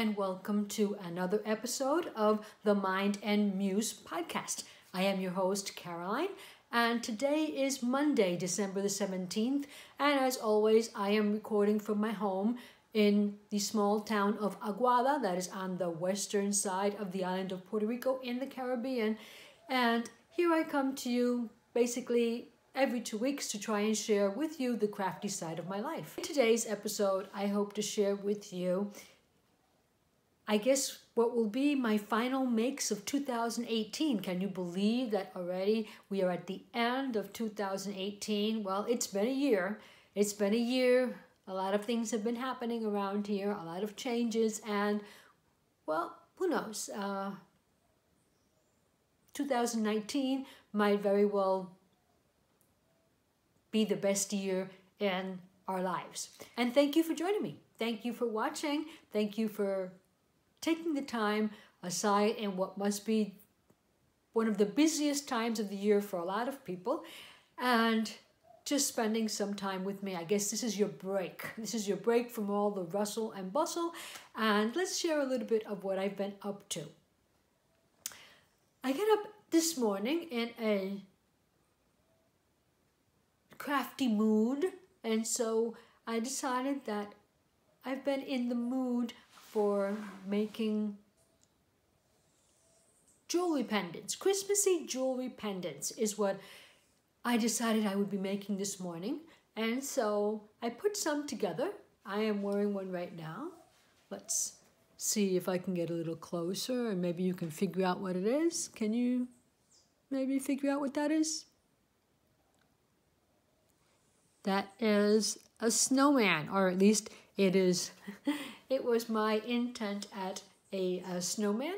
and welcome to another episode of the Mind and Muse podcast. I am your host, Caroline, and today is Monday, December the 17th, and as always, I am recording from my home in the small town of Aguada, that is on the western side of the island of Puerto Rico in the Caribbean, and here I come to you basically every 2 weeks to try and share with you the crafty side of my life. In today's episode, I hope to share with you, I guess, what will be my final makes of 2018. Can you believe that already we are at the end of 2018? Well, it's been a year. It's been a year. A lot of things have been happening around here, a lot of changes, and, well, who knows? 2019 might very well be the best year in our lives. And thank you for joining me. Thank you for watching. Thank you for taking the time aside in what must be one of the busiest times of the year for a lot of people, and just spending some time with me. I guess this is your break. This is your break from all the rustle and bustle, and let's share a little bit of what I've been up to. I get up this morning in a crafty mood, and so I decided that I've been in the mood for making jewelry pendants. Christmassy jewelry pendants is what I decided I would be making this morning, and so I put some together. I am wearing one right now. Let's see if I can get a little closer and maybe you can figure out what it is. Can you maybe figure out what that is? That is a snowman, or at least it is. It was my intent at a snowman.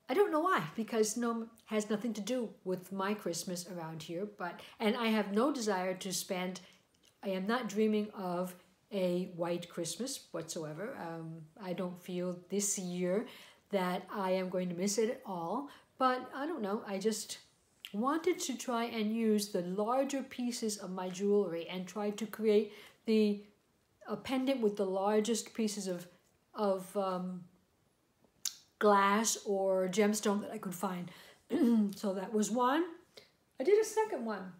I don't know why, because snow has nothing to do with my Christmas around here, and I have no desire to spend, I am not dreaming of a white Christmas whatsoever. I don't feel this year that I am going to miss it at all, but I don't know, I just wanted to try and use the larger pieces of my jewelry and try to create a pendant with the largest pieces of glass or gemstone that I could find. So that was one. I did a second one,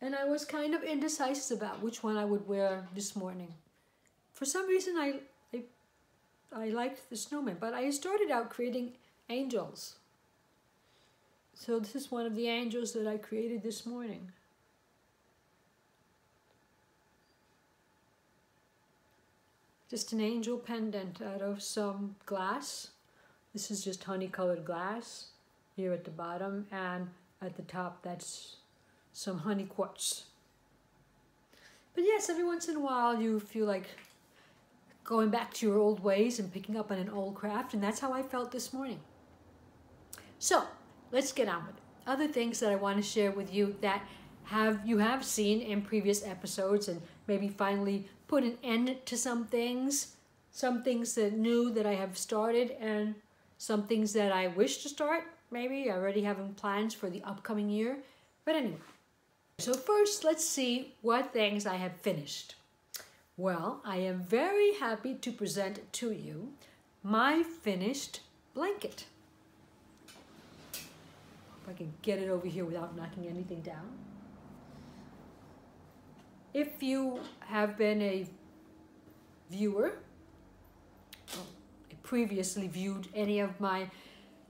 and I was kind of indecisive about which one I would wear this morning. For some reason, I liked the snowman, but I started out creating angels. So this is one of the angels that I created this morning. Just an angel pendant out of some glass. This is just honey-colored glass here at the bottom, and at the top that's some honey quartz. But yes, every once in a while you feel like going back to your old ways and picking up on an old craft, and that's how I felt this morning. So let's get on with it. Other things that I want to share with you that you have seen in previous episodes, and maybe finally put an end to some things that new that I have started, and some things that I wish to start. Maybe I already having plans for the upcoming year. But anyway, so first let's see what things I have finished. Well, I am very happy to present to you my finished blanket. If I can get it over here without knocking anything down. If you have been a viewer, previously viewed any of my,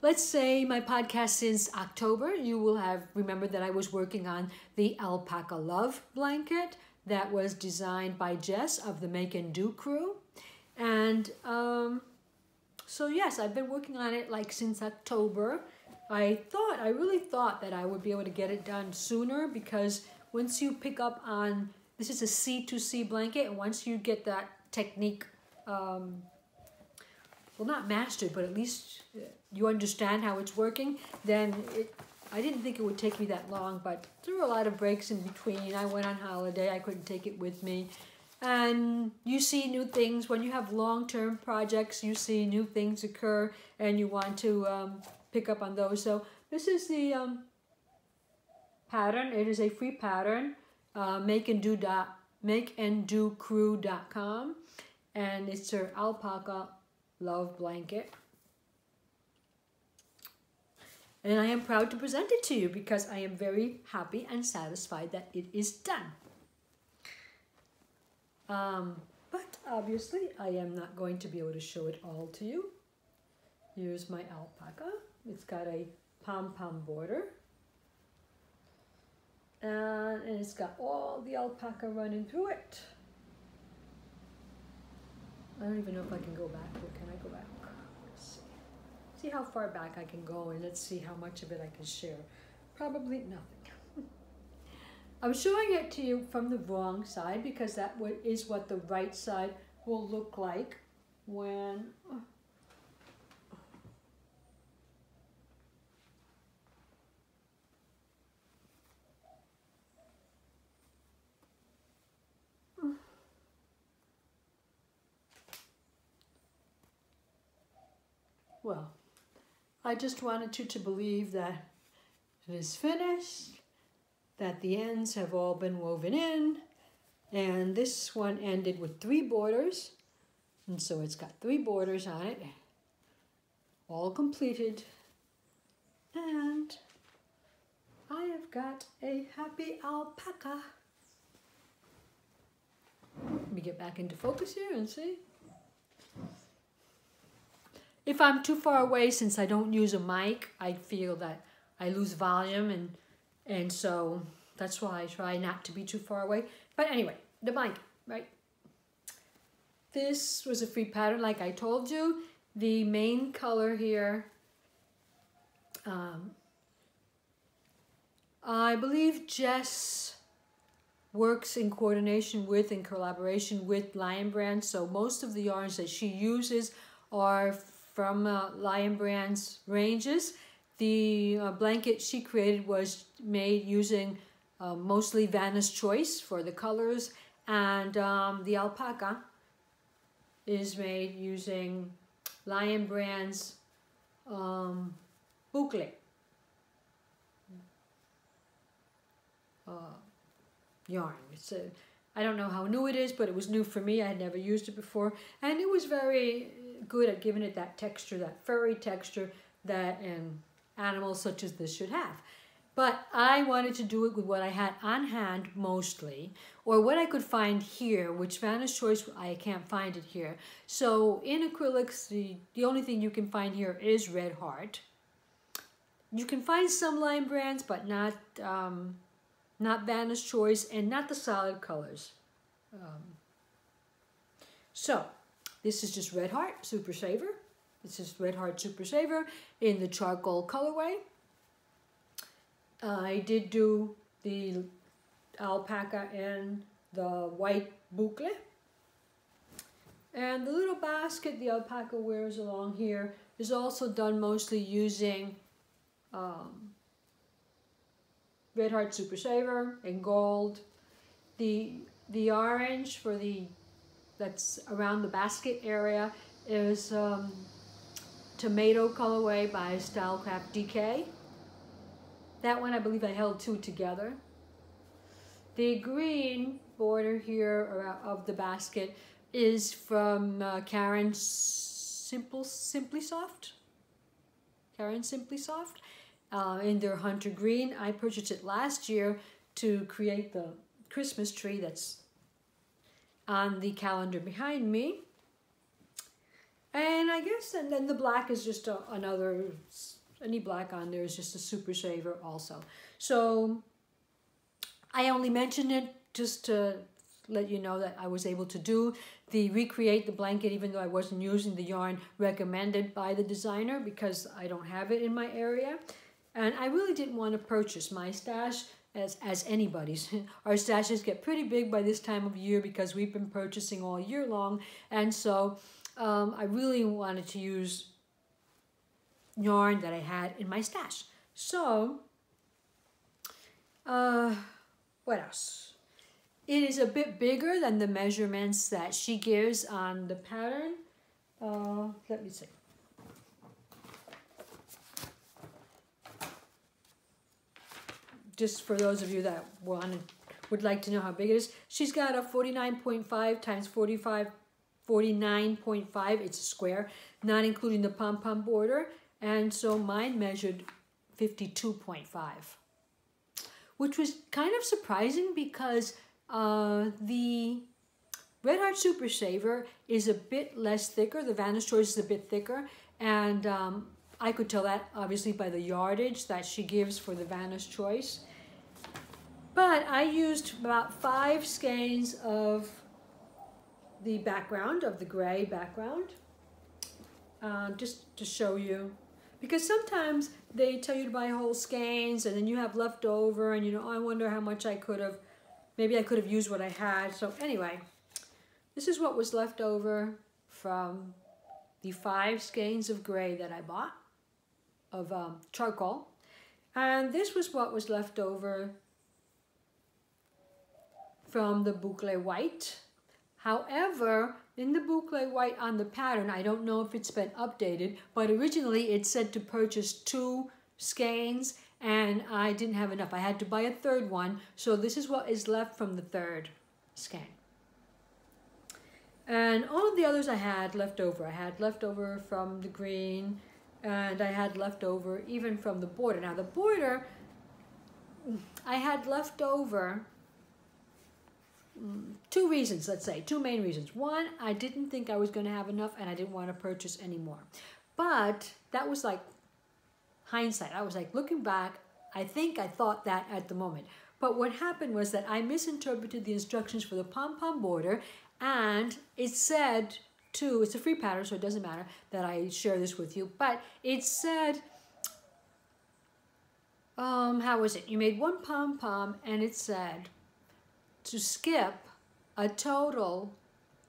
let's say, my podcast since October, you will have remembered that I was working on the Alpaca Love blanket that was designed by Jess of the Make and Do crew. And so yes, I've been working on it like since October. I really thought that I would be able to get it done sooner, because once you pick up on, this is a C2C blanket, and once you get that technique, well, not mastered, but at least you understand how it's working, then I didn't think it would take me that long, but there were a lot of breaks in between. I went on holiday, I couldn't take it with me. And you see new things. When you have long-term projects, you see new things occur, and you want to pick up on those. So this is the pattern. It is a free pattern, makeanddocrew.com. and it's her alpaca love blanket. And I am proud to present it to you because I am very happy and satisfied that it is done. But obviously I am not going to be able to show it all to you. Here's my alpaca. It's got a pom-pom border. And it's got all the alpaca running through it. I don't even know if I can go back. Or can I go back? Let's see. See how far back I can go, and let's see how much of it I can share. Probably nothing. I'm showing it to you from the wrong side because that is what the right side will look like when... Well, I just wanted you to believe that it is finished, that the ends have all been woven in, and this one ended with 3 borders, and so it's got 3 borders on it, all completed, and I have got a happy alpaca. Let me get back into focus here and see. If I'm too far away, since I don't use a mic, I feel that I lose volume, and so that's why I try not to be too far away. But anyway, the mic, right? This was a free pattern, like I told you. The main color here, I believe Jess works in coordination with and collaboration with Lion Brand, so most of the yarns that she uses are from Lion Brand's ranges. The blanket she created was made using mostly Vanna's Choice for the colors, and the alpaca is made using Lion Brand's boucle yarn. It's a, I don't know how new it is, but it was new for me. I had never used it before, and it was very good at giving it that texture, that furry texture that animals such as this should have. But I wanted to do it with what I had on hand mostly, or what I could find here, which Vanna's Choice, I can't find it here. So in acrylics, the only thing you can find here is Red Heart. You can find some Lion Brands, but not Vanna's Choice, and not the solid colors. So this is just Red Heart Super Saver. This is Red Heart Super Saver in the charcoal colorway. I did do the alpaca and the white boucle. And the little basket the alpaca wears along here is also done mostly using Red Heart Super Saver in gold. The orange for that's around the basket area is tomato colorway by Stylecraft DK. That one I believe I held 2 together. The green border here of the basket is from Karen Simply Soft. Karen Simply Soft in their Hunter Green. I purchased it last year to create the Christmas tree that's on the calendar behind me. And I guess, and then the black is just any black on there is just a Super Saver also. So I only mentioned it just to let you know that I was able to recreate the blanket, even though I wasn't using the yarn recommended by the designer because I don't have it in my area. And I really didn't want to purchase my stash as anybody's. Our stashes get pretty big by this time of year because we've been purchasing all year long. And so I really wanted to use yarn that I had in my stash. So, what else? It is a bit bigger than the measurements that she gives on the pattern. Let me see. Just for those of you that would like to know how big it is, she's got a 49.5 times 45 49.5, it's a square, not including the pom-pom border. And so mine measured 52.5, which was kind of surprising because the Red Heart Super Saver is a bit less thicker. The Vanish Choice is a bit thicker. And I could tell that obviously by the yardage that she gives for the Vanish Choice. But I used about 5 skeins of the background, of the gray background, just to show you. Because sometimes they tell you to buy whole skeins and then you have leftover and you know, I wonder how much I could have, maybe I could have used what I had. So anyway, this is what was left over from the 5 skeins of gray that I bought, of charcoal. And this was what was left over from the boucle white. However, in the boucle white on the pattern, I don't know if it's been updated, but originally it said to purchase 2 skeins and I didn't have enough. I had to buy a 3rd one, so this is what is left from the 3rd skein. And all of the others I had left over. I had left over from the green and I had left over even from the border. Now the border, I had left over 2 reasons, let's say, 2 main reasons. One, I didn't think I was going to have enough and I didn't want to purchase any more. But that was like hindsight. I was like, looking back, I think I thought that at the moment. But what happened was that I misinterpreted the instructions for the pom-pom border, and it said to, it's a free pattern so it doesn't matter that I share this with you, but it said, how was it? You made 1 pom-pom and it said to skip a total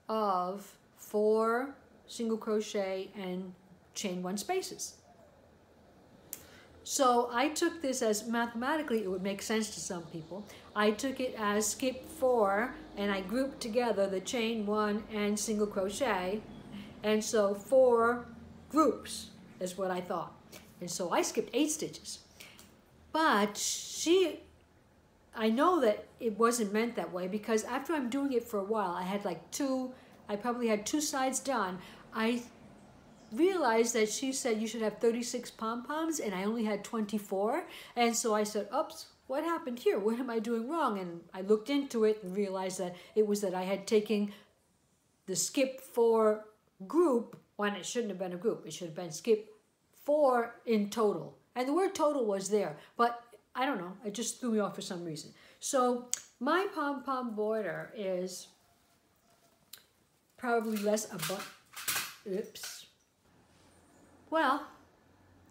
of 4 single crochet and chain 1 spaces. So I took this as, mathematically it would make sense to some people. I took it as skip 4 and I grouped together the chain 1 and single crochet, and so 4 groups is what I thought. And so I skipped 8 stitches. But I know that it wasn't meant that way because after I'm doing it for a while, I had like I probably had 2 sides done. I realized that she said you should have 36 pom-poms and I only had 24. And so I said, oops, what happened here? What am I doing wrong? And I looked into it and realized that it was that I had taken the skip 4 group when it shouldn't have been a group. It should have been skip 4 in total. And the word total was there, but I don't know, it just threw me off for some reason. So my pom-pom border is probably less abundant. Oops. Well,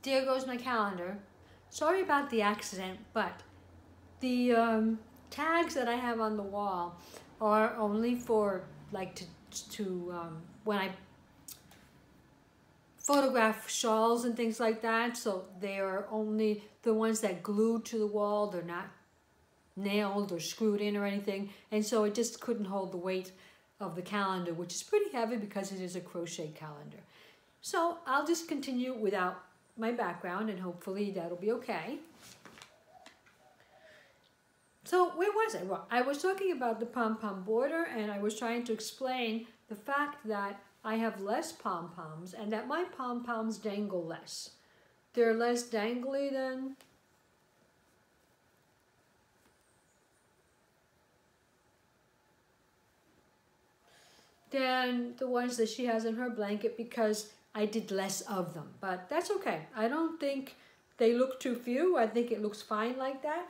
there goes my calendar. Sorry about the accident, but the tags that I have on the wall are only for like when I photograph shawls and things like that, so they are only the ones that glued to the wall. They're not nailed or screwed in or anything, and so it just couldn't hold the weight of the calendar, which is pretty heavy because it is a crochet calendar. So I'll just continue without my background and hopefully that'll be okay. So where was I? Well, I was talking about the pom-pom border and I was trying to explain the fact that I have less pom-poms and that my pom-poms dangle less. They're less dangly than the ones that she has in her blanket because I did less of them. But that's okay. I don't think they look too few. I think it looks fine like that.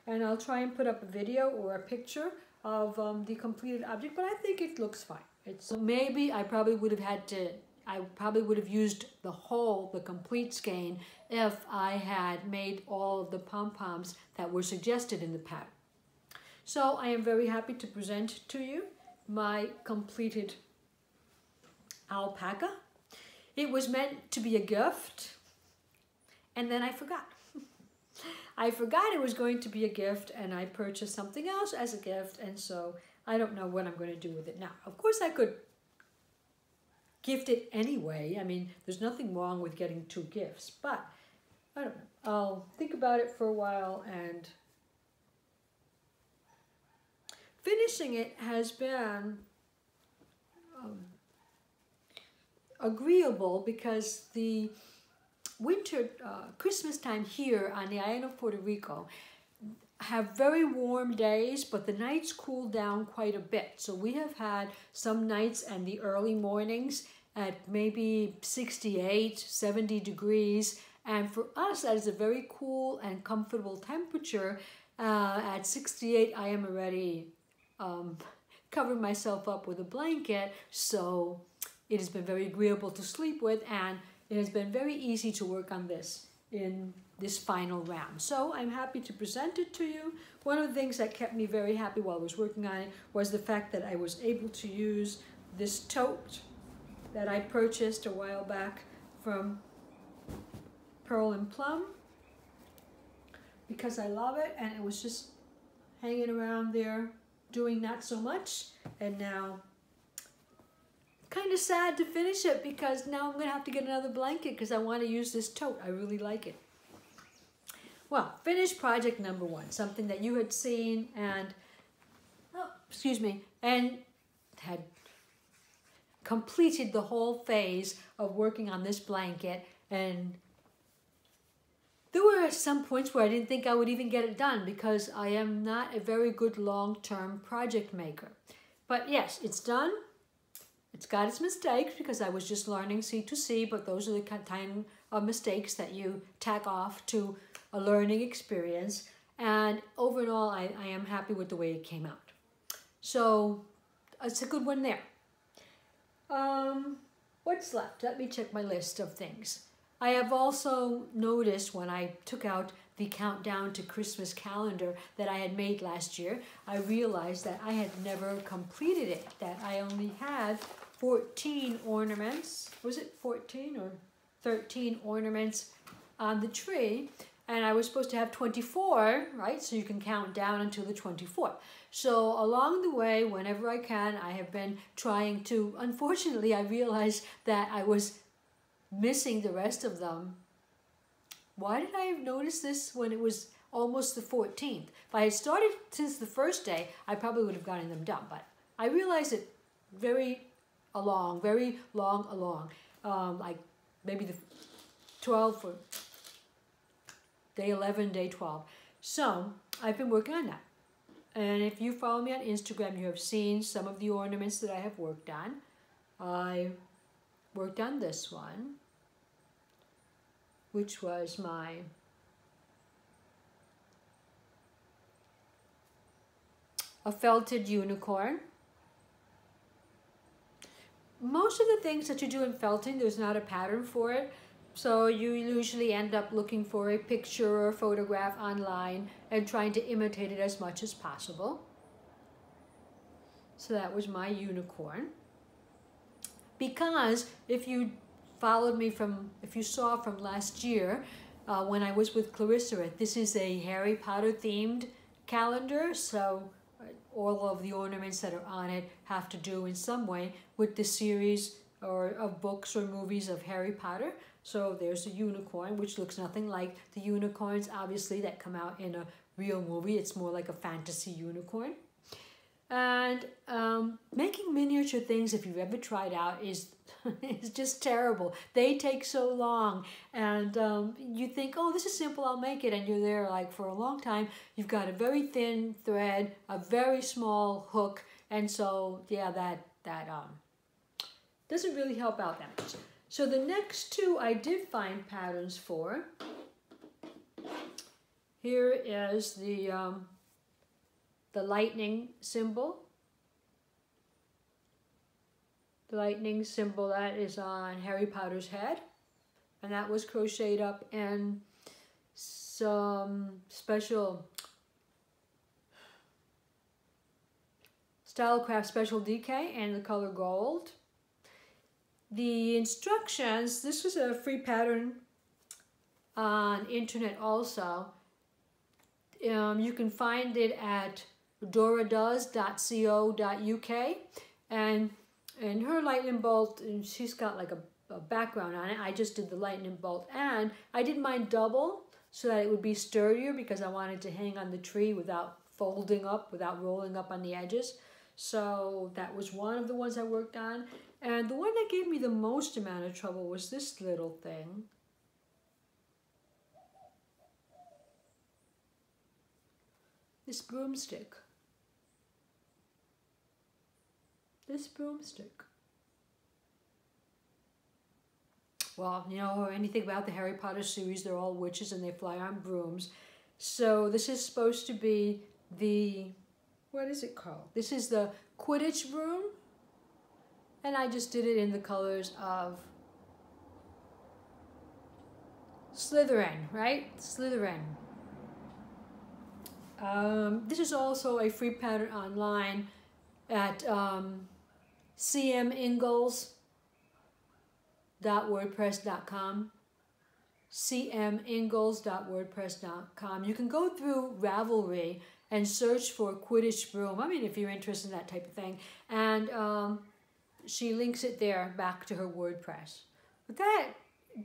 And I'll try and put up a video or a picture of the completed object, but I think it looks fine. So maybe I probably would have used the complete skein if I had made all of the pom-poms that were suggested in the pattern. So I am very happy to present to you my completed alpaca. It was meant to be a gift, and then I forgot. I forgot it was going to be a gift, and I purchased something else as a gift, and so I don't know what I'm going to do with it now. Of course, I could gift it anyway. I mean, there's nothing wrong with getting 2 gifts, but I don't know. I'll think about it for a while, and finishing it has been agreeable because the winter, Christmas time here on the island of Puerto Rico have very warm days, but the nights cool down quite a bit. So we have had some nights and the early mornings at maybe 68, 70 degrees. And for us, that is a very cool and comfortable temperature. At 68, I am already covering myself up with a blanket. So it has been very agreeable to sleep with, and it has been very easy to work on this in this final round. So I'm happy to present it to you. One of the things that kept me very happy while I was working on it was the fact that I was able to use this tote that I purchased a while back from Pearl and Plum because I love it, and it was just hanging around there doing not so much, and now kind of sad to finish it because now I'm gonna have to get another blanket because I want to use this tote. I really like it. Well, finished project number 1, something that you had seen and, and had completed the whole phase of working on this blanket. And there were some points where I didn't think I would even get it done because I am not a very good long-term project maker. But yes, it's done. It's got its mistakes because I was just learning C2C, but those are the kind of mistakes that you tack off to a learning experience. And overall, I am happy with the way it came out. So it's a good one there. What's left? Let me check my list of things. I have also noticed when I took out the countdown to Christmas calendar that I had made last year, I realized that I had never completed it, that I only had 14 ornaments. Was it 14 or 13 ornaments on the tree? And I was supposed to have 24, right? So you can count down until the 24th. So along the way, whenever I can, I have been trying to, unfortunately, I realized that I was missing the rest of them. Why did I have noticed this when it was almost the 14th? If I had started since the first day, I probably would have gotten them done. But I realized it very long along, like maybe the 12 or day 11, day 12. So I've been working on that. And if you follow me on Instagram, you have seen some of the ornaments that I have worked on. I worked on this one, which was my a felted unicorn. Most of the things that you do in felting, there's not a pattern for it. So you usually end up looking for a picture or a photograph online and trying to imitate it as much as possible. So that was my unicorn. Because if you followed me if you saw from last year, when I was with Clarissa, this is a Harry Potter themed calendar. So all of the ornaments that are on it have to do in some way with the series or of books or movies of Harry Potter. So there's a unicorn, which looks nothing like the unicorns, obviously, that come out in a real movie. It's more like a fantasy unicorn. And making miniature things, if you've ever tried out, is just terrible. They take so long. And you think, oh, this is simple, I'll make it. And you're there like for a long time. You've got a very thin thread, a very small hook. And so, yeah, that doesn't really help out that much. So the next two I did find patterns for. Here is the lightning symbol. The lightning symbol that is on Harry Potter's head. And that was crocheted up in some special Stylecraft Special DK in the color gold. The instructions, this was a free pattern on internet also. You can find it at doradoes.co.uk, and her lightning bolt, and she's got like a background on it. I just did the lightning bolt, and I did mine double so that it would be sturdier because I wanted to hang on the tree without folding up, without rolling up on the edges. So that was one of the ones I worked on. And the one that gave me the most amount of trouble was this little thing. This broomstick. This broomstick. Well, you know, anything about the Harry Potter series, they're all witches and they fly on brooms. So this is supposed to be the, what is it called? This is the Quidditch broom. And I just did it in the colors of Slytherin, right? Slytherin. This is also a free pattern online at cmingalls.wordpress.com. cmingalls.wordpress.com. You can go through Ravelry and search for Quidditch broom. I mean, if you're interested in that type of thing. And she links it there back to her WordPress. But that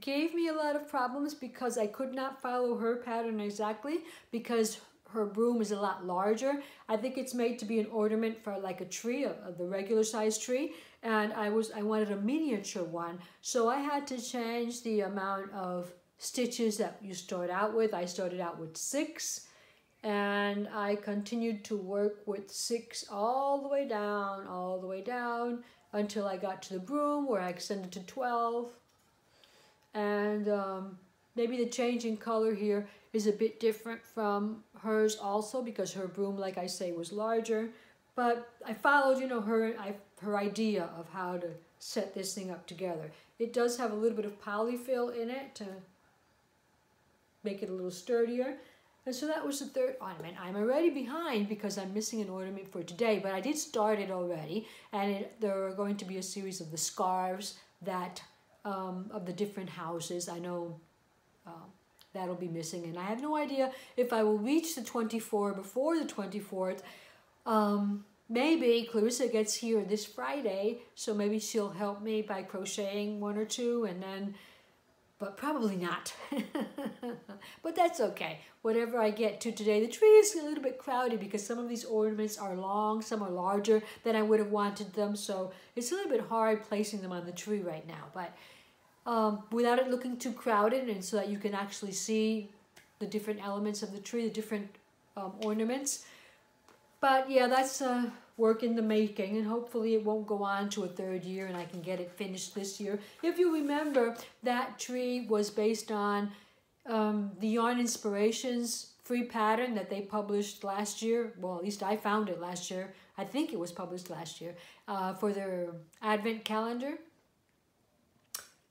gave me a lot of problems because I could not follow her pattern exactly because her broom is a lot larger. I think it's made to be an ornament for like a tree, the regular size tree, and I wanted a miniature one, so I had to change the amount of stitches that you start out with. I started out with 6, and I continued to work with 6 all the way down, until I got to the broom where I extended to 12. And maybe the change in color here is a bit different from hers also because her broom, like I say, was larger. But I followed, you know, her idea of how to set this thing up together. It does have a little bit of polyfill in it to make it a little sturdier. And so that was the third ornament. I'm already behind because I'm missing an ornament for today, but I did start it already. And there are going to be a series of the scarves that of the different houses. I know that'll be missing, and I have no idea if I will reach the 24 before the 24th. Maybe Clarissa gets here this Friday, so maybe she'll help me by crocheting 1 or 2, and then, but probably not. But that's okay. Whatever I get to today. The tree is a little bit crowded because some of these ornaments are long, some are larger than I would have wanted them, so it's a little bit hard placing them on the tree right now. But without it looking too crowded, and so that you can actually see the different elements of the tree, the different ornaments. But yeah, that's work in the making, and hopefully it won't go on to a 3rd year and I can get it finished this year. If you remember, that tree was based on the Yarn Inspirations free pattern that they published last year. Well, at least I found it last year. I think it was published last year for their Advent calendar.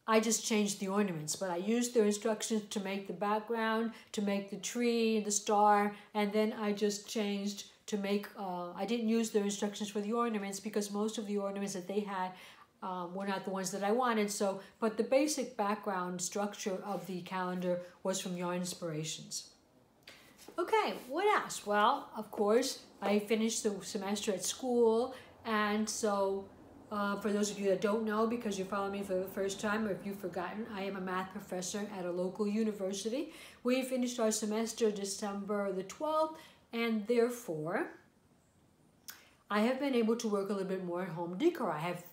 I just changed the ornaments, but I used their instructions to make the background, to make the tree, the star, and then I just changed to make, I didn't use their instructions for the ornaments because most of the ornaments that they had were not the ones that I wanted. So, but the basic background structure of the calendar was from Yarn Inspirations. Okay, what else? Well, of course, I finished the semester at school, and so for those of you that don't know, because you're following me for the first time, or if you've forgotten, I am a math professor at a local university. We finished our semester December the 12th, and therefore, I have been able to work a little bit more at home decor. I have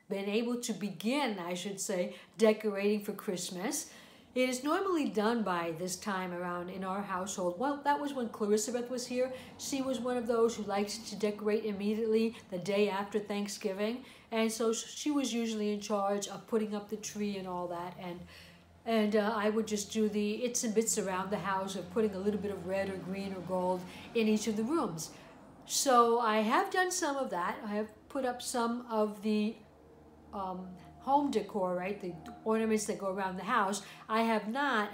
been able to begin, I should say, decorating for Christmas. It is normally done by this time around in our household. Well, that was when Clarissa Beth was here. She was one of those who likes to decorate immediately the day after Thanksgiving. And so she was usually in charge of putting up the tree and all that. And I would just do the its and bits around the house of putting a little bit of red or green or gold in each of the rooms. So I have done some of that. I have put up some of the home decor, right? The ornaments that go around the house. I have not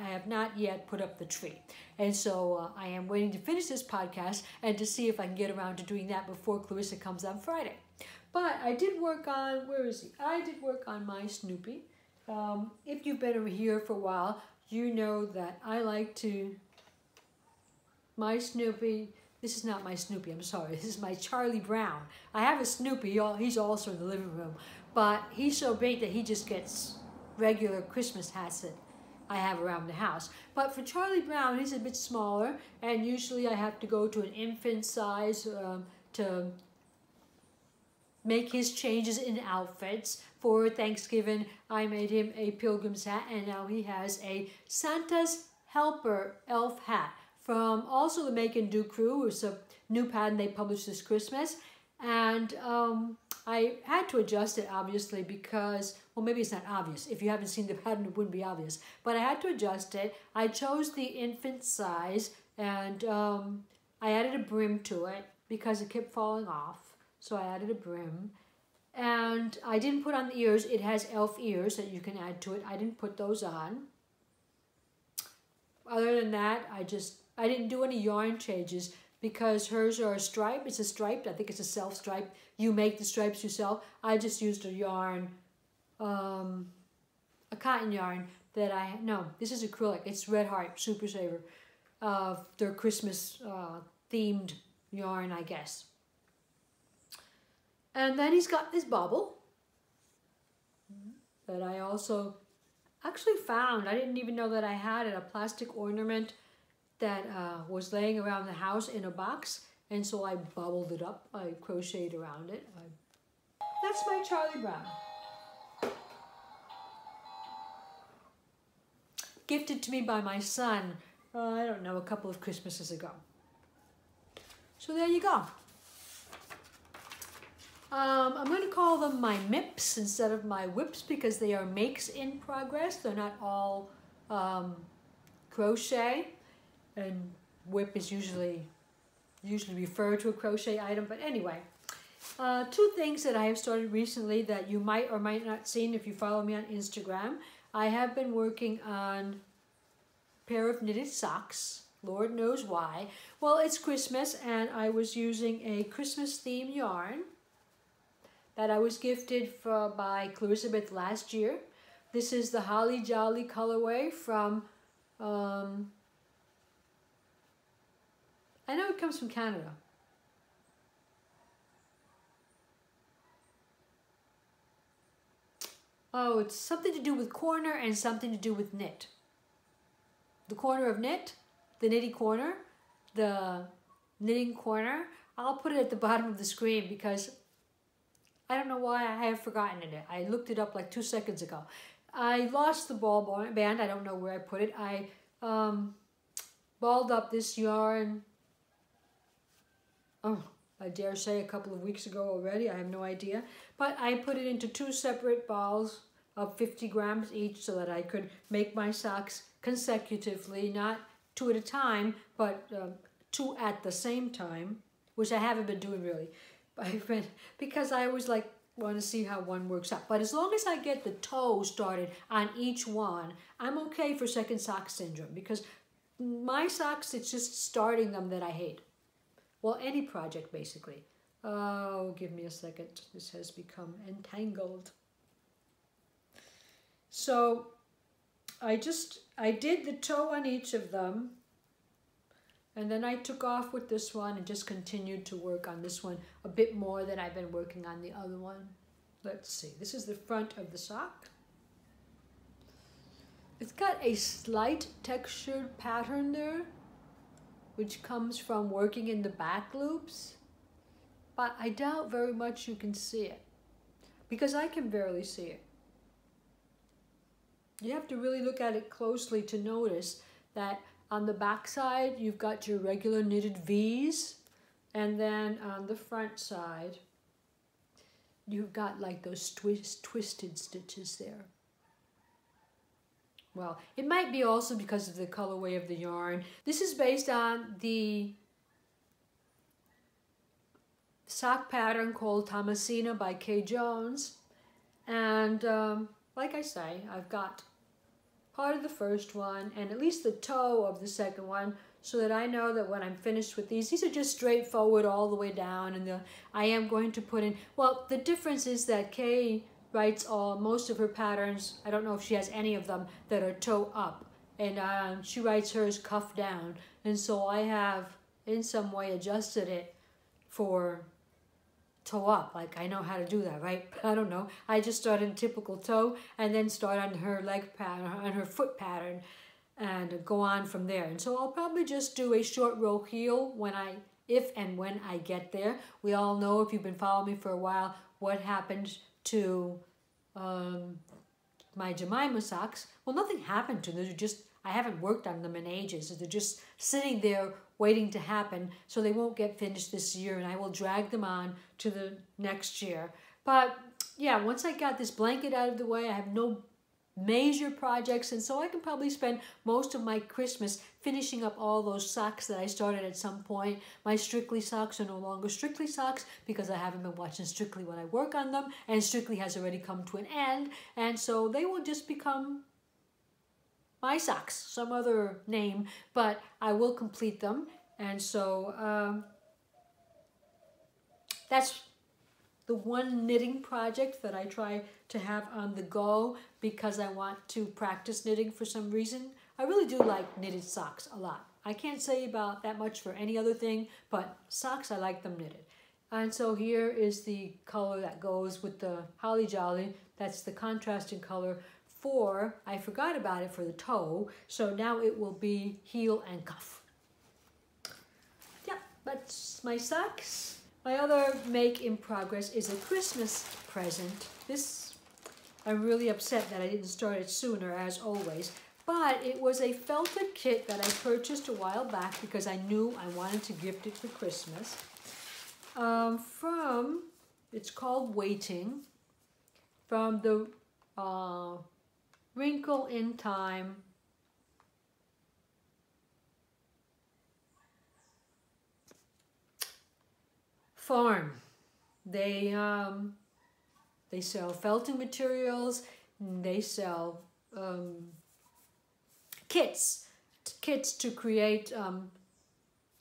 yet put up the tree. And so I am waiting to finish this podcast and to see if I can get around to doing that before Clarissa comes on Friday. But I did work on, where is he? I did work on my Snoopy. If you've been over here for a while, you know that I like to, my Snoopy, this is not my Snoopy, I'm sorry, this is my Charlie Brown. I have a Snoopy, he's also in the living room, but he's so big that he just gets regular Christmas hats that I have around the house. But for Charlie Brown, he's a bit smaller, and usually I have to go to an infant size to make his changes in outfits. For Thanksgiving, I made him a pilgrim's hat, and now he has a Santa's Helper elf hat from also the Make and Do crew. It's a new pattern they published this Christmas. And I had to adjust it, obviously, because, well, maybe it's not obvious. If you haven't seen the pattern, it wouldn't be obvious. But I had to adjust it. I chose the infant size, and I added a brim to it because it kept falling off. So I added a brim. And I didn't put on the ears. It has elf ears that you can add to it. I didn't put those on. Other than that, I didn't do any yarn changes because hers are a stripe. It's a striped. I think it's a self stripe. You make the stripes yourself. I just used a yarn, a cotton yarn that no, this is acrylic. It's Red Heart Super Saver. Their Christmas themed yarn, I guess. And then he's got this bauble that I also actually found. I didn't even know that I had it, a plastic ornament that was laying around the house in a box. And so I bubbled it up. I crocheted around it. That's my Charlie Brown. Gifted to me by my son, I don't know, a couple of Christmases ago. So there you go. I'm going to call them my MIPs instead of my whips because they are makes in progress. They're not all crochet, and whip is usually referred to a crochet item. But anyway, two things that I have started recently that you might or might not seen if you follow me on Instagram. I have been working on a pair of knitted socks. Lord knows why. Well, it's Christmas, and I was using a Christmas theme yarn that I was gifted by Clarissa last year. This is the Holly Jolly colorway from, I know it comes from Canada. Oh, it's something to do with corner and something to do with knit. The corner of knit, the knitting corner, the knitting corner. I'll put it at the bottom of the screen because I don't know why I have forgotten it. I looked it up like 2 seconds ago. I lost the ball band. I don't know where I put it. I balled up this yarn, oh, I dare say a couple of weeks ago already. I have no idea. But I put it into 2 separate balls of 50 grams each so that I could make my socks consecutively, not 2 at a time, but 2 at the same time, which I haven't been doing really. Because I always want to see how one works out. But as long as I get the toe started on each one, I'm okay for second sock syndrome, because my socks, it's just starting them that I hate. Well, any project basically. Oh, give me a second. This has become entangled. So I did the toe on each of them. And then I took off with this one and just continued to work on this one a bit more than I've been working on the other one. Let's see. This is the front of the sock. It's got a slight textured pattern there, which comes from working in the back loops. But I doubt very much you can see it, because I can barely see it. You have to really look at it closely to notice that on the back side, you've got your regular knitted V's, and then on the front side, you've got like those twisted stitches there. Well, it might be also because of the colorway of the yarn. This is based on the sock pattern called Thomasina by Kay Jones. And like I say, I've got part of the first one and at least the toe of the second one, so that I know that when I'm finished with these are just straightforward all the way down, and I am going to put in, well, the difference is that Kay writes most of her patterns, I don't know if she has any of them that are toe up, and she writes hers cuff down, and so I have in some way adjusted it for toe up. Like, I know how to do that, right? But I don't know. I just start in typical toe and then start on her leg pattern, on her foot pattern, and go on from there. And so I'll probably just do a short row heel if and when I get there. We all know, if you've been following me for a while, what happened to my Jemima socks. Well, nothing happened to them. They're just, I haven't worked on them in ages. They're just sitting there waiting to happen, so they won't get finished this year, and I will drag them on to the next year. But yeah, once I got this blanket out of the way, I have no major projects, and so I can probably spend most of my Christmas finishing up all those socks that I started at some point. My Strictly socks are no longer Strictly socks because I haven't been watching Strictly when I work on them, and Strictly has already come to an end, and so they will just become my socks, some other name, but I will complete them. And so that's the one knitting project that I try to have on the go because I want to practice knitting for some reason. I really do like knitted socks a lot. I can't say about that much for any other thing, but socks, I like them knitted. And so here is the color that goes with the Holly Jolly. That's the contrasting color for, I forgot about it for the toe, so now it will be heel and cuff. Yeah, that's my socks. My other make in progress is a Christmas present. This, I'm really upset that I didn't start it sooner, as always, but it was a felted kit that I purchased a while back because I knew I wanted to gift it for Christmas. It's called Waiting, from the Wrinkle in Time farm. They sell felting materials. They sell kits to create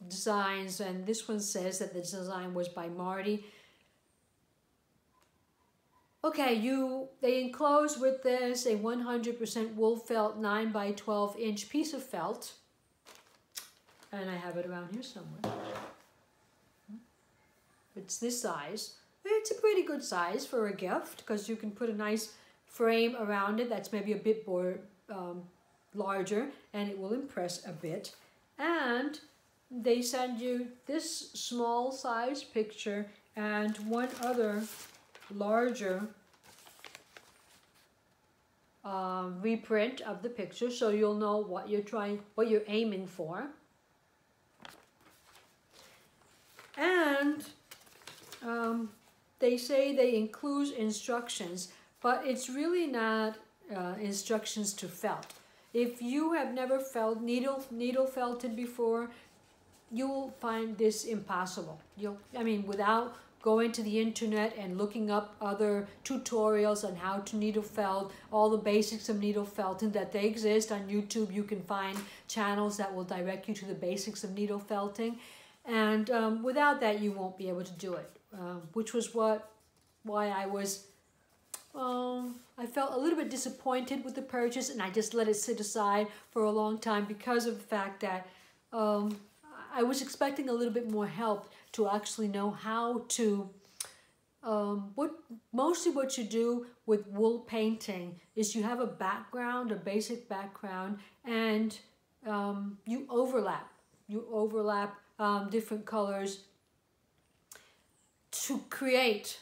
designs. And this one says that the design was by Marty. Okay, they enclose with this a 100% wool felt 9 by 12 inch piece of felt. And I have it around here somewhere. It's this size. It's a pretty good size for a gift because you can put a nice frame around it that's maybe a bit more larger, and it will impress a bit. And they send you this small size picture and one other larger reprint of the picture, so you'll know what you're aiming for. And they say they include instructions, but it's really not instructions to felt. If you have never felt needle felted before, you'll find this impossible. Without going to the internet and looking up other tutorials on how to needle felt, all the basics of needle felting, that they exist on YouTube. You can find channels that will direct you to the basics of needle felting. And without that, you won't be able to do it, which was why I was, I felt a little bit disappointed with the purchase, and I just let it sit aside for a long time because of the fact that I was expecting a little bit more help to actually know how to, mostly what you do with wool painting is you have a background, a basic background, and you overlap different colors to create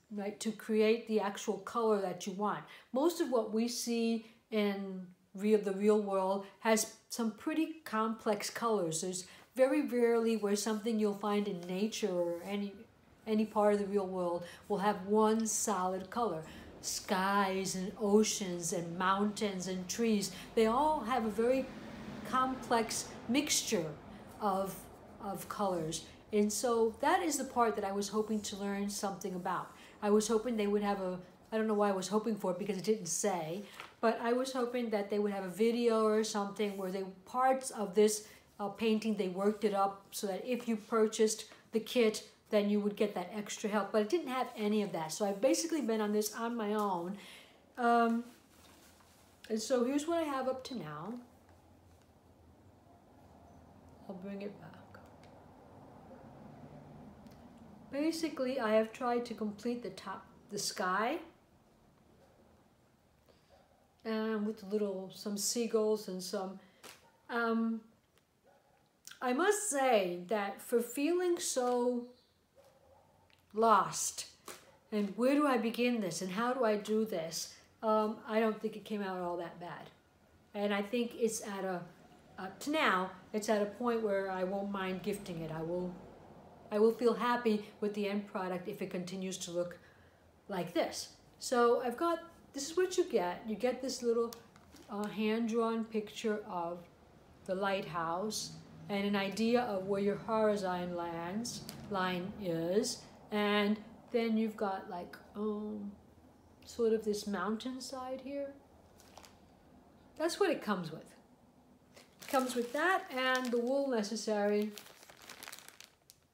the actual color that you want. Most of what we see in the real world has some pretty complex colors. There's very rarely where something you'll find in nature or any part of the real world will have one solid color. Skies and oceans and mountains and trees, they all have a very complex mixture of colors. And so that is the part that I was hoping to learn something about. I was hoping they would have I don't know why I was hoping for it because it didn't say, but I was hoping that they would have a video or something where parts of this painting, they worked it up so that if you purchased the kit, then you would get that extra help. But it didn't have any of that. So I've basically been on this on my own. And so here's what I have up to now. I'll bring it back. Basically, I have tried to complete the sky, and with some seagulls and some. I must say that for feeling so lost And where do I begin this? And how do I do this? I don't think it came out all that bad. And I think it's at up to now, it's at a point where I won't mind gifting it. I will feel happy with the end product if it continues to look like this. So I've got, this is what you get. You get this little hand-drawn picture of the lighthouse and an idea of where your horizon line is. And then you've got like sort of this mountainside here. That's what it comes with. It comes with that and the wool necessary.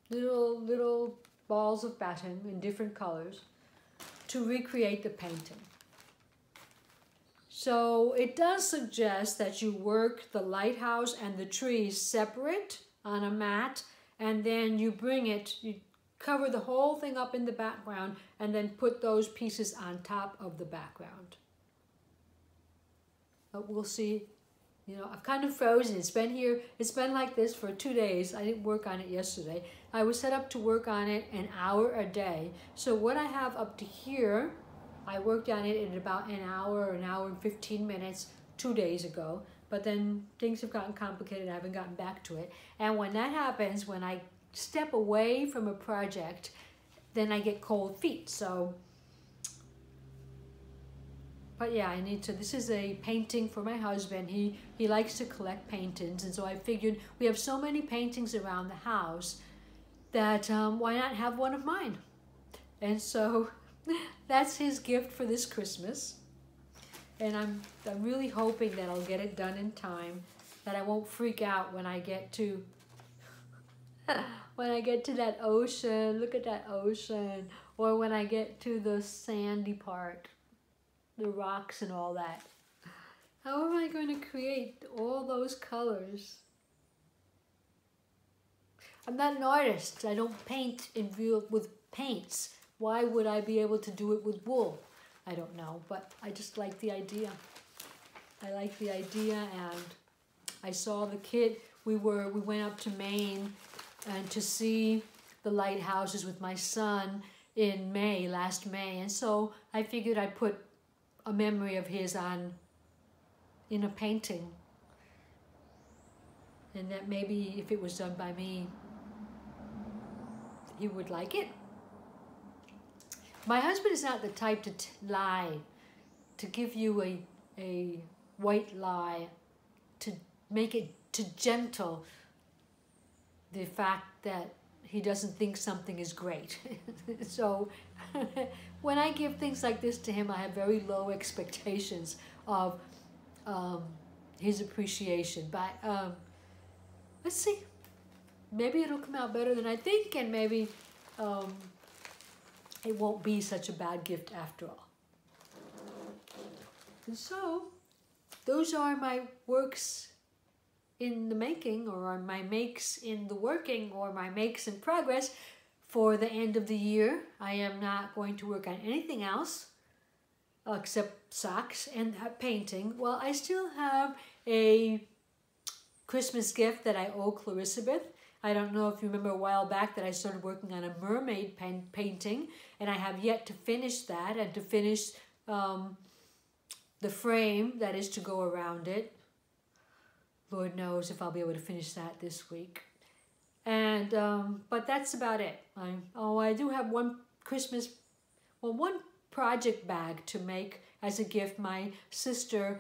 Little balls of batten in different colors to recreate the painting. So it does suggest that you work the lighthouse and the trees separate on a mat, and then you bring it, you cover the whole thing up in the background and then put those pieces on top of the background. But we'll see. You know, I've kind of frozen. It's been like this for 2 days. I didn't work on it yesterday. I was set up to work on it an hour a day. So what I have up to here, I worked on it in about an hour and 15 minutes 2 days ago. But then things have gotten complicated. I haven't gotten back to it. And when that happens, when I step away from a project, then I get cold feet. So, but yeah, I need to, this is a painting for my husband. He likes to collect paintings, and so I figured we have so many paintings around the house that why not have one of mine? And so that's his gift for this Christmas. And I'm really hoping that I'll get it done in time, that I won't freak out when I get to when I get to that ocean. Look at that ocean, or when I get to the sandy part, the rocks and all that. How am I going to create all those colors? I'm not an artist. I don't paint with paints. Why would I be able to do it with wool? I don't know, but I just like the idea. I like the idea, and I saw the kid. We went up to Maine and to see the lighthouses with my son in May, last May, and so I figured I'd put a memory of his in a painting, and that maybe if it was done by me, he would like it. My husband is not the type to lie, to give you a white lie, to make it, to gentle the fact that he doesn't think something is great. So when I give things like this to him, I have very low expectations of his appreciation. But let's see. Maybe it'll come out better than I think, and maybe it won't be such a bad gift after all. And so those are my works in the making, or my makes in the working, or my makes in progress for the end of the year. I am not going to work on anything else except socks and painting. Well, I still have a Christmas gift that I owe Clarissa. I don't know if you remember a while back that I started working on a mermaid painting, and I have yet to finish that, and to finish the frame that is to go around it. Lord knows if I'll be able to finish that this week. And but that's about it. I do have one project bag to make as a gift. My sister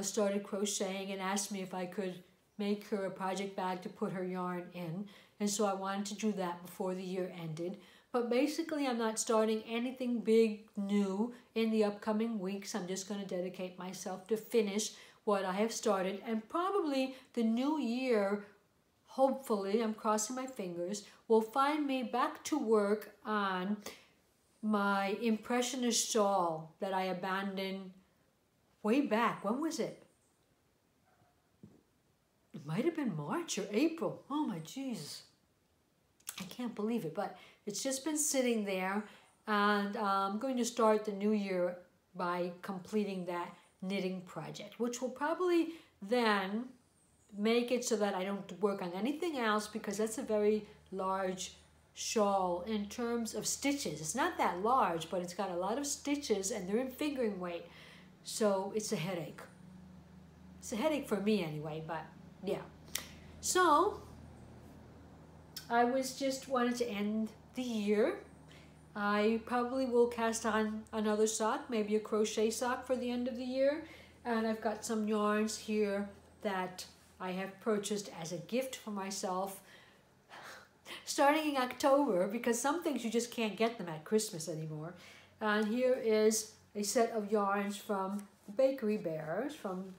started crocheting and asked me if I could make her a project bag to put her yarn in, and so I wanted to do that before the year ended. But basically, I'm not starting anything big new in the upcoming weeks. I'm just going to dedicate myself to finish what I have started, and probably the new year, hopefully, I'm crossing my fingers, will find me back to work on my Impressionist shawl that I abandoned way back. When was it? It might have been March or April. Oh my Jesus. I can't believe it, but it's just been sitting there, and I'm going to start the new year by completing that knitting project, which will probably then make it so that I don't work on anything else, because that's a very large shawl in terms of stitches. It's not that large, but it's got a lot of stitches and they're in fingering weight. So it's a headache. It's a headache for me anyway, but yeah. So I just wanted to end the year. I probably will cast on another sock, maybe a crochet sock for the end of the year. And I've got some yarns here that I have purchased as a gift for myself starting in October, because some things you just can't get them at Christmas anymore. And here is a set of yarns from the Bakery Bears, from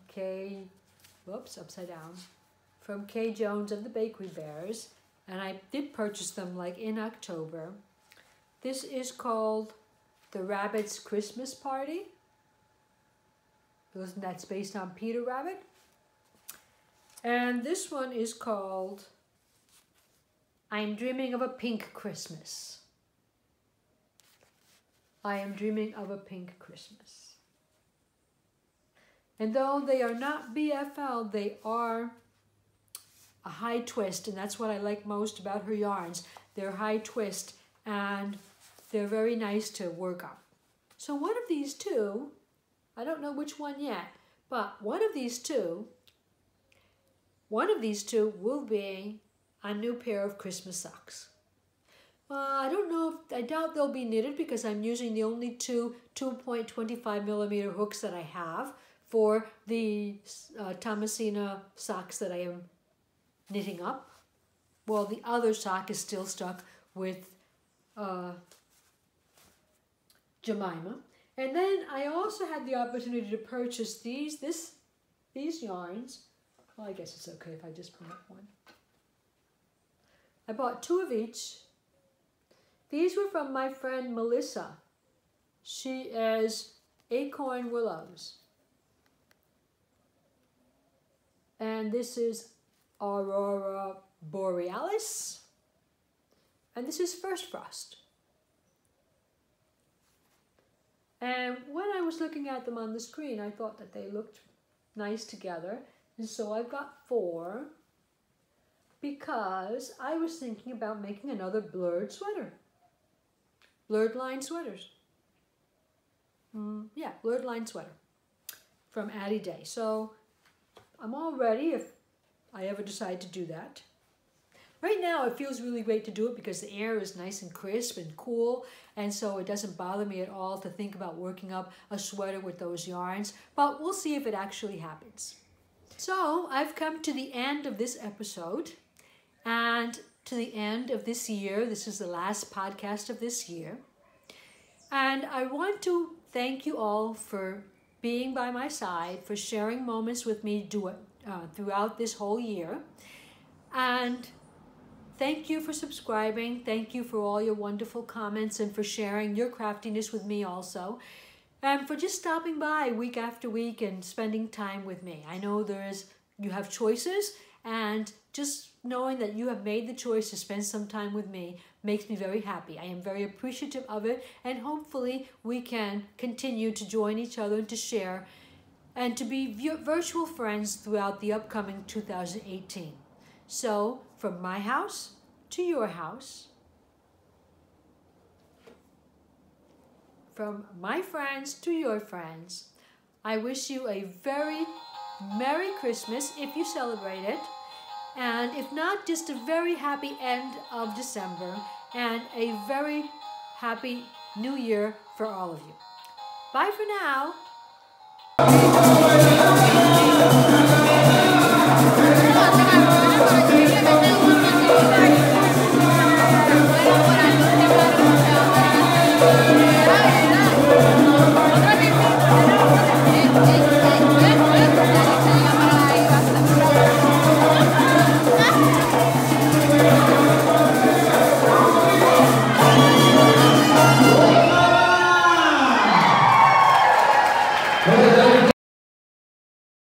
from Kay Jones of the Bakery Bears. And I did purchase them like in October. This is called The Rabbit's Christmas Party. That's based on Peter Rabbit. And this one is called I'm Dreaming of a Pink Christmas. I am dreaming of a pink Christmas. And though they are not BFL, they are a high twist, and that's what I like most about her yarns. They're high twist, and they're very nice to work on. So one of these two, I don't know which one yet, but one of these two will be a new pair of Christmas socks. I don't know, I doubt they'll be knitted because I'm using the only two 2.25 millimeter hooks that I have for the Thomasina socks that I am knitting up. Well, the other sock is still stuck with Jemima. And then I also had the opportunity to purchase these yarns. Well, I guess it's okay if I just bring up one. I bought two of each. These were from my friend Melissa. She is Acorn Willows. And this is Aurora Borealis. And this is First Frost. And when I was looking at them on the screen, I thought that they looked nice together. And so I've got 4 because I was thinking about making another blurred sweater. Blurred line sweaters. Yeah, blurred line sweater from Addie Day. So I'm all ready if I ever decide to do that. Right now it feels really great to do it because the air is nice and crisp and cool, and so it doesn't bother me at all to think about working up a sweater with those yarns, but we'll see if it actually happens. So I've come to the end of this episode and to the end of this year. This is the last podcast of this year. And I want to thank you all for being by my side, for sharing moments with me throughout this whole year. And thank you for subscribing. Thank you for all your wonderful comments and for sharing your craftiness with me also. And for just stopping by week after week and spending time with me. I know you have choices, and just knowing that you have made the choice to spend some time with me makes me very happy. I am very appreciative of it, and hopefully we can continue to join each other and to share and to be virtual friends throughout the upcoming 2018. So, from my house to your house, from my friends to your friends, I wish you a very Merry Christmas if you celebrate it, and if not, just a very happy end of December and a very happy New Year for all of you. Bye for now.